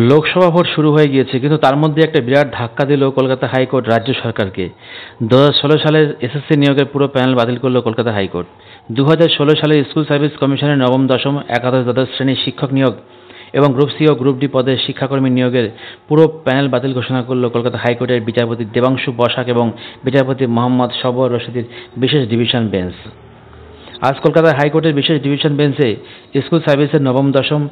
Lok Sabha vote শুরু হয়ে গিয়েছে, কিন্তু তার মধ্যে একটা বিরাট ধাক্কা দিল কলকাতা হাইকোর্ট রাজ্য সরকারকে। 2016 সালের এসএসসি নিয়োগের পুরো প্যানেল বাতিল করল কলকাতা হাইকোর্ট। 2016 সালের স্কুল সার্ভিস কমিশনের নবম, দশম, একাদশ, দ্বাদশ শ্রেণীর শিক্ষক নিয়োগ এবং গ্রুপ সি ও গ্রুপ ডি পদে শিক্ষাকর্মী নিয়োগের পুরো প্যানেল বাতিল ঘোষণা করল কলকাতা হাইকোর্টের বিচারপতি দেবাংশু বসাক এবং বিচারপতি মোহাম্মদ সরওয়ার রশিদের বিশেষ ডিভিশন বেঞ্চ। আজ কলকাতা হাইকোর্টের বিশেষ ডিভিশন বেঞ্চে স্কুল সার্ভিসের নবম, দশম,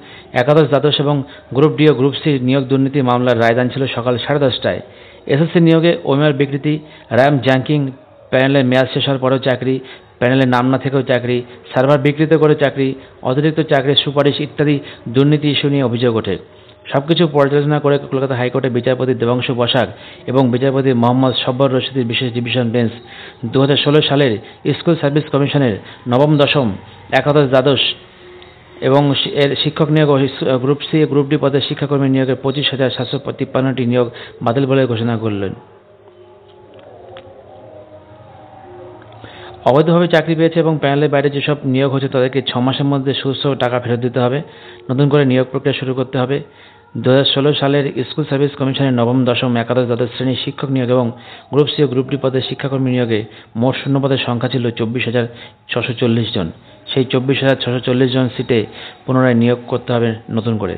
একাদশ, দ্বাদশ এবং গ্রুপ ডি ও গ্রুপ সি নিয়োগ দুর্নীতি মামলার রায়দান ছিল সকাল 10:30টায়। এসএসসি নিয়োগে ওএমআর বিকৃতি, র্যাম জ্যাঙ্কিং, প্যানেলের মেয়াদ শেষ হওয়ার পরেও চাকরি, প্যানেলের নাম না থেকেও চাকরি, সার্ভার বিকৃত করে চাকরি, অতিরিক্ত চাকরির সুপারিশ ইত্যাদি দুর্নীতি ইস্যু নিয়ে অভিযোগ ওঠে। সবকিছু পর্যালোচনা করে কলকাতা হাইকোর্টের বিচারপতি দেবাংশু বসাক এবং বিচারপতি মোহাম্মদ সরওয়ার রশিদের বিশেষ ডিভিশন বেঞ্চ 2016 সালের স্কুল সার্ভিস কমিশনের নবম, দশম, একাদশ, দ্বাদশ এবং এর শিক্ষক নিয়োগ ও গ্রুপ সি গ্রুপ ডি পদে শিক্ষাকর্মী নিয়োগের 25,753টি নিয়োগ বাতিল বলে ঘোষণা করলেন। অবৈধভাবে চাকরি পেয়েছে এবং প্যানেলের বাইরে যেসব নিয়োগ হচ্ছে তাদেরকে 6 মাসের মধ্যে সুদ সহ টাকা ফেরত দিতে হবে, নতুন করে নিয়োগ প্রক্রিয়া শুরু করতে হবে। 2016 সালের স্কুল সার্ভিস কমিশনের নবম, দশম, একাদশ, দ্বাদশ শ্রেণীর শিক্ষক নিয়োগ এবং গ্রুপ সি ও গ্রুপ ডি পদে শিক্ষাকর্মী নিয়োগে মোট শূন্যপদের সংখ্যা ছিল 24,640 জন। সেই 24,640 জন সিটে পুনরায় নিয়োগ করতে হবে নতুন করে।